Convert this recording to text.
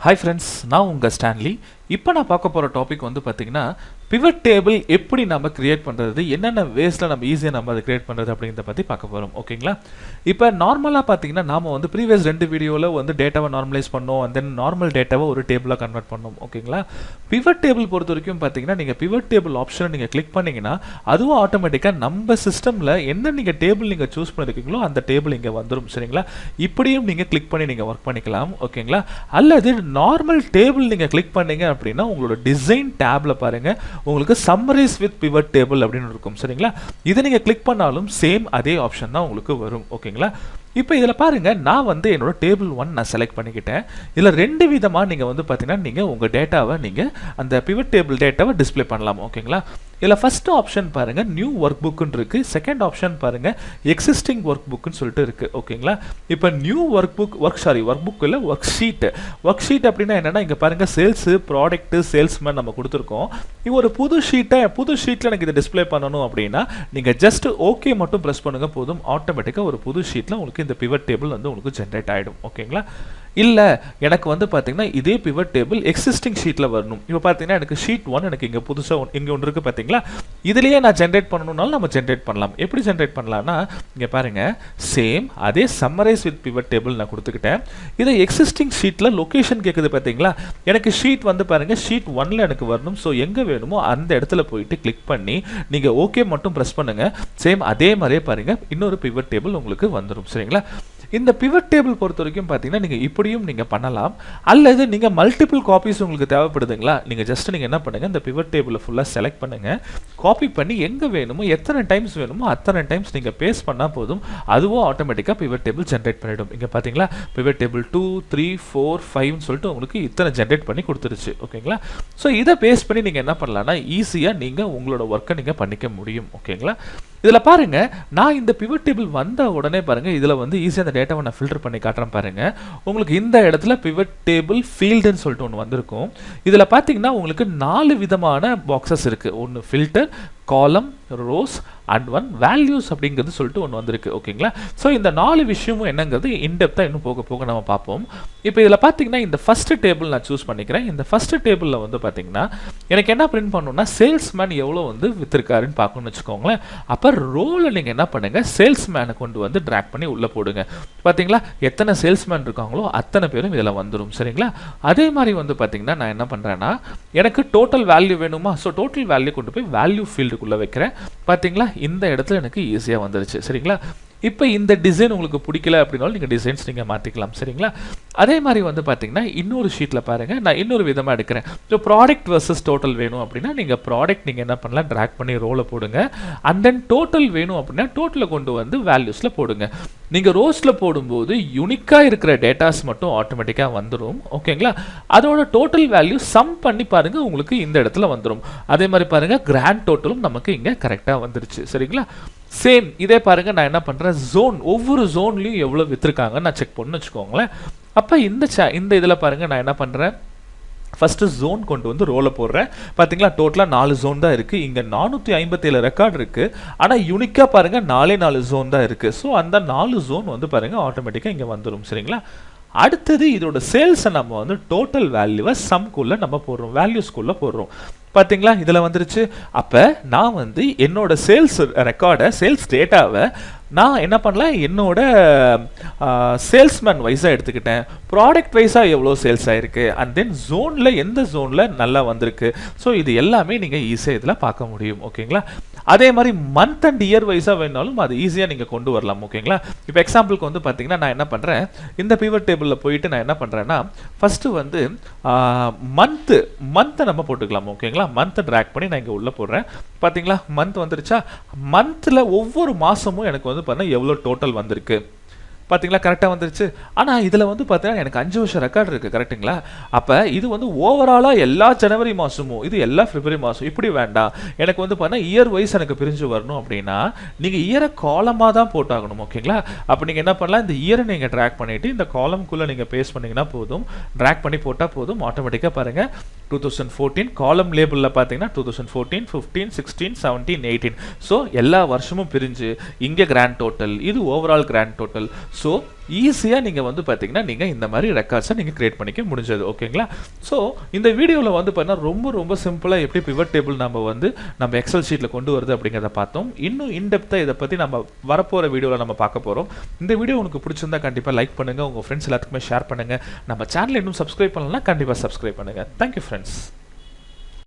Hi friends, நான் உங்க Stanley. இப்போ நான் பார்க்க போற டாபிக் வந்து பாத்தீங்கன்னா pivot table எப்படி நாம கிரியேட் பண்றது, என்னென்ன வேஸ்ல நம்ம ஈஸியா நம்ம அதை கிரியேட் பண்றது அப்படிங்கறத பத்தி பார்க்க போறோம். ஓகேங்களா? இப்போ நார்மலா பாத்தீங்கன்னா நாம வந்து ப்ரீவியஸ் ரெண்டு வீடியோல வந்து டேட்டாவை நார்மலைஸ் பண்ணோம் and then நார்மல் டேட்டாவை ஒரு டேபிளா கன்வர்ட் பண்ணோம். ஓகேங்களா? pivot table பொறுத்தவரைக்கும் பாத்தீங்கன்னா நீங்க pivot table ஆப்ஷனை நீங்க கிளிக் பண்ணீங்கன்னா அதுவும் ஆட்டோமேட்டிக்கா நம்ம சிஸ்டம்ல என்ன நீங்க டேபிள் நீங்க சூஸ் பண்ணிருக்கீங்களோ அந்த டேபிள் இங்க வந்துரும். சரிங்களா? இப்படியும் நீங்க கிளிக் பண்ணி நீங்க வர்க் பண்ணிக்கலாம். ஓகேங்களா? அல்லது நார்மல் டேபிள் நீங்க கிளிக் பண்ணீங்க அப்படின்னா உங்களோட டிசைன் டேப்ல பாருங்க உங்களுக்கு சம்மரைஸ் வித் pivot table அப்படின்னு இருக்கும். சரிங்களா? இதை நீங்க கிளிக் பண்ணாலும் சேம் அதே ஆப்ஷன் தான் உங்களுக்கு வரும். ஓகேங்களா? இப்போ இதில் பாருங்க நான் வந்து என்னோட டேபிள் 1 நான் செலக்ட் பண்ணிக்கிட்டேன். இதில் ரெண்டு விதமாக நீங்கள் வந்து பார்த்தீங்கன்னா நீங்கள் உங்கள் டேட்டாவை நீங்கள் அந்த pivot table டேட்டாவை டிஸ்பிளே பண்ணலாம். ஓகேங்களா? இதில் ஃபர்ஸ்ட் ஆப்ஷன் பாருங்க நியூ ஒர்க் புக்குன்னு இருக்கு. செகண்ட் ஆப்ஷன் பாருங்க எக்ஸிஸ்டிங் ஒர்க் புக்குன்னு சொல்லிட்டு இருக்கு. ஓகேங்களா? இப்போ நியூ ஒர்க் புக் இல்லை ஒர்க் ஷீட் அப்படின்னா என்னன்னா இங்கே பாருங்க சேல்ஸ் ப்ராடக்ட் சேல்ஸ்மேன் நம்ம கொடுத்துருக்கோம். இது ஒரு புது ஷீட்டில் எனக்கு இதை டிஸ்பிளே பண்ணணும் அப்படின்னா நீங்கள் ஜஸ்ட் ஓகே மட்டும் ப்ரெஸ் பண்ணுங்க போதும். ஆட்டோமேட்டிக்காக ஒரு புது ஷீட்டில் உங்களுக்கு இந்த pivot table வந்து உங்களுக்கு ஜெனரேட் ஆகிடும். ஓகேங்களா? இல்லை எனக்கு வந்து பார்த்தீங்கன்னா இதே pivot table எக்ஸிஸ்டிங் ஷீட்டில் வரணும். இப்போ பார்த்தீங்கன்னா எனக்கு ஷீட் 1 எனக்கு இங்கே புதுசாக இங்கே ஒன்று இருக்குது பார்த்தீங்களா? இதுலேயே நான் ஜென்ரேட் பண்ணணும்னாலும் நம்ம ஜென்ரேட் பண்ணலாம். எப்படி ஜென்ரேட் பண்ணலாம்னா இங்கே பாருங்க சேம் அதே சம்மரைஸ் வித் pivot table நான் கொடுத்துக்கிட்டேன். இதை எக்ஸிஸ்டிங் ஷீட்டில் லொக்கேஷன் கேட்குது பார்த்தீங்களா? எனக்கு ஷீட் வந்து பாருங்க ஷீட் 1ல் எனக்கு வரணும். ஸோ எங்கே வேணுமோ அந்த இடத்துல போயிட்டு கிளிக் பண்ணி நீங்கள் ஓகே மட்டும் ப்ரெஸ் பண்ணுங்க. சேம் அதே மாதிரியே பாருங்க இன்னொரு pivot table உங்களுக்கு வந்துடும். சரிங்களா? இந்த pivot table பொறுத்த வரைக்கும் பார்த்தீங்கன்னா நீங்கள் இப்படியும் நீங்கள் பண்ணலாம். அல்லது நீங்கள் மல்டிபிள் காப்பீஸ் உங்களுக்கு தேவைப்படுதுங்களா? நீங்கள் ஜஸ்ட் நீங்கள் என்ன பண்ணுங்கள் இந்த pivot table ஃபுல்லாக செலக்ட் பண்ணுங்கள். காப்பி பண்ணி எங்கே வேணுமோ எத்தனை டைம்ஸ் வேணுமோ அத்தனை டைம்ஸ் நீங்கள் பேஸ்ட் பண்ணால் போதும். அதுவும் ஆட்டோமேட்டிக்காக pivot table ஜென்ரேட் பண்ணிடும். இங்கே பார்த்தீங்களா pivot table 2, 3, 4, 5ன்னு சொல்லிட்டு உங்களுக்கு இத்தனை ஜென்ரேட் பண்ணி கொடுத்துருச்சு. ஓகேங்களா? ஸோ இதை பேஸ்ட் பண்ணி நீங்கள் என்ன பண்ணலாம்னா ஈஸியாக நீங்கள் உங்களோட ஒர்க்கை நீங்கள் பண்ணிக்க முடியும். ஓகேங்களா? இதில் பாருங்க நான் இந்த pivot table வந்த உடனே பாருங்க இதில் வந்து ஈஸியாக அந்த டேட்டாவை நான் ஃபில்டர் பண்ணி காட்டுறேன் பாருங்க. உங்களுக்கு இந்த இடத்துல pivot table ஃபீல்டுன்னு சொல்லிட்டு ஒன்று வந்திருக்கும். இதில் பார்த்தீங்கன்னா உங்களுக்கு 4 விதமான பாக்ஸஸ் இருக்கு. ஒன்று ஃபில்டர், காலம், ரோஸ் அண்ட் ஒன் வேல்யூஸ் அப்படிங்கிறது சொல்லிட்டு ஒன்று வந்திருக்கு. ஓகேங்களா? ஸோ இந்த 4 விஷயமும் என்னங்கிறது இன்டெப்த்தாக இன்னும் போக போக நம்ம பார்ப்போம். இப்போ இதில் பார்த்தீங்கன்னா இந்த ஃபர்ஸ்ட் டேபிள் நான் சூஸ் பண்ணிக்கிறேன். இந்த ஃபர்ஸ்ட் டேபிளில் வந்து பார்த்தீங்கன்னா எனக்கு என்ன பிரிண்ட் பண்ணணும்னா சேல்ஸ்மேன் எவ்வளோ வந்து வித்திருக்காருன்னு பார்க்கணும்னு வச்சுக்கோங்களேன். அப்போ ரோவில் நீங்கள் என்ன பண்ணுங்கள் சேல்ஸ்மேனை கொண்டு வந்து ட்ராக் பண்ணி உள்ளே போடுங்க. பார்த்தீங்களா எத்தனை சேல்ஸ்மேன் இருக்காங்களோ அத்தனை பேரும் இதில் வந்துடும். சரிங்களா? அதே மாதிரி வந்து பார்த்தீங்கன்னா நான் என்ன பண்ணுறேன்னா எனக்கு டோட்டல் வேல்யூ வேணுமா? ஸோ டோட்டல் வேல்யூ கொண்டு போய் வேல்யூ ஃபீல்டுக்குள்ளே வைக்கிறேன். பார்த்தீங்களா இந்த இடத்துல எனக்கு ஈஸியாக வந்துருச்சு. சரிங்களா? இப்போ இந்த டிசைன் உங்களுக்கு பிடிக்கல அப்படின்னாலும் நீங்கள் டிசைன்ஸ் நீங்கள் மாற்றிக்கலாம். சரிங்களா? அதே மாதிரி வந்து பார்த்தீங்கன்னா இன்னொரு ஷீட்டில் பாருங்கள் நான் இன்னொரு விதமாக எடுக்கிறேன். ஸோ ப்ராடக்ட் வர்சஸ் டோட்டல் வேணும் அப்படின்னா நீங்கள் ப்ராடக்ட் நீங்கள் என்ன பண்ணலாம் ட்ராக் பண்ணி ரோலை போடுங்க. அண்ட் தென் டோட்டல் வேணும் அப்படின்னா டோட்டலில் கொண்டு வந்து வேல்யூஸில் போடுங்க. நீங்கள் ரோஸில் போடும்போது யூனிக்காக இருக்கிற டேட்டாஸ் மட்டும் ஆட்டோமேட்டிக்காக வந்துடும். ஓகேங்களா? அதோட டோட்டல் வேல்யூ சம் பண்ணி பாருங்கள் உங்களுக்கு இந்த இடத்துல வந்துடும். அதே மாதிரி பாருங்கள் கிராண்ட் டோட்டலும் நமக்கு இங்கே கரெக்டாக வந்துருச்சு. சரிங்களா? சேம் இதே பாருங்க நான் என்ன பண்ணுறேன் ஜோன் ஒவ்வொரு ஜோன்லையும் எவ்வளோ விற்றுருக்காங்க நான் செக் பண்ணு வச்சுக்கோங்களேன். அப்போ இந்த இதில் பாருங்கள் நான் என்ன பண்ணுறேன் ஃபஸ்ட்டு ஜோன் கொண்டு வந்து ரோலை போடுறேன். பார்த்தீங்களா டோட்டலாக 4 ஜோன் தான் இருக்குது. இங்கே 457 ரெக்கார்டு இருக்குது. ஆனால் யூனிக்காக பாருங்கள் 4 ஜோன் தான் இருக்குது. ஸோ அந்த 4 ஜோன் வந்து பாருங்கள் ஆட்டோமேட்டிக்காக இங்கே வந்துடும். சரிங்களா? அடுத்தது இதோட சேல்ஸை நம்ம வந்து டோட்டல் வேல்யூவை சம்குள்ளே நம்ம போடுறோம், வேல்யூஸ்குள்ளே போடுறோம். பார்த்தீங்களா இதில் வந்துருச்சு. அப்போ நான் வந்து என்னோட சேல்ஸ் ரெக்கார்டை சேல்ஸ் டேட்டாவை நான் என்ன பண்ணலாம் என்னோட சேல்ஸ்மேன் வைஸாக எடுத்துக்கிட்டேன். ப்ராடக்ட் வைஸாக எவ்வளோ சேல்ஸ் ஆகிருக்கு அண்ட் தென் ஜோனில் எந்த ஜோனில் நல்லா வந்திருக்கு. ஸோ இது எல்லாமே நீங்கள் ஈஸியாக இதில் பார்க்க முடியும். ஓகேங்களா? அதே மாதிரி மந்த் அண்ட் இயர் வைஸாக வேணாலும் அது ஈஸியாக நீங்கள் கொண்டு வரலாம். ஓகேங்களா? இப்போ எக்ஸாம்பிளுக்கு வந்து பார்த்தீங்கன்னா நான் என்ன பண்ணுறேன் இந்த pivot table போயிட்டு நான் என்ன பண்ணுறேன்னா ஃபஸ்ட்டு வந்து மந்த்தை நம்ம போட்டுக்கலாம். ஓகேங்களா? மந்த்தை ட்ராக் பண்ணி நான் இங்கே உள்ளே போடுறேன். பார்த்தீங்களா மந்த் வந்துருச்சா? மந்தில் ஒவ்வொரு மாதமும் எனக்கு வந்து பார்த்தீங்கன்னா எவ்வளோ டோட்டல் வந்திருக்கு. பார்த்தீங்களா கரெக்டாக வந்துருச்சு. ஆனால் இதில் வந்து பார்த்தீங்கன்னா எனக்கு 5 வருஷம் ரெக்கார்டு இருக்குது. கரெக்டுங்களா? அப்போ இது வந்து ஓவராலாக எல்லா ஜனவரி மாதமும் இது எல்லா பிப்ரவரி மாதம் இப்படி வேண்டாம். எனக்கு வந்து பார்த்தீங்கன்னா இயர் வைஸ் எனக்கு பிரிஞ்சு வரணும் அப்படின்னா நீங்கள் இயரை காலமாக தான் போட்டாகணும். ஓகேங்களா? அப்போ நீங்கள் என்ன பண்ணலாம் இந்த இயரை நீங்கள் ட்ராக் பண்ணிவிட்டு இந்த காலம்குள்ளே நீங்கள் பேஸ்ட் பண்ணிங்கன்னா போதும். ட்ராக் பண்ணி போட்டால் போதும். ஆட்டோமேட்டிக்காக பாருங்கள் 2014 காலம் லேபிளில் பார்த்தீங்கன்னா 2014 15 16 17 18. ஸோ எல்லா வருஷமும் பிரிஞ்சு இங்கே கிராண்ட் டோட்டல், இது ஓவரால் கிராண்ட் டோட்டல். ஸோ ஈஸியாக நீங்கள் வந்து பார்த்தீங்கன்னா நீங்கள் இந்த மாதிரி ரெக்கார்ட்ஸை நீங்கள் கிரியேட் பண்ணிக்க முடிஞ்சது. ஓகேங்களா? ஸோ இந்த வீடியோவில் வந்து பார்த்தீங்கன்னா ரொம்ப சிம்பிளாக எப்படி பிவட் டேபிள் நம்ம எக்ஸல் ஷீட்டில் கொண்டு வருது அப்படிங்கிறத பார்த்தோம். இன்னும் இன்டெப்த்தாக இதை பற்றி நம்ம வரப்போகிற வீடியோவில் நம்ம பார்க்க போகிறோம். இந்த வீடியோ உங்களுக்கு பிடிச்சிருந்தா கண்டிப்பாக லைக் பண்ணுங்கள், உங்கள் ஃப்ரெண்ட்ஸ் எல்லாத்துக்குமே ஷேர் பண்ணுங்கள். நம்ம சேனலை இன்னும் சப்ஸ்கிரைப் பண்ணலன்னா கண்டிப்பாக சப்ஸ்கிரைப் பண்ணுங்கள். Thank you friends.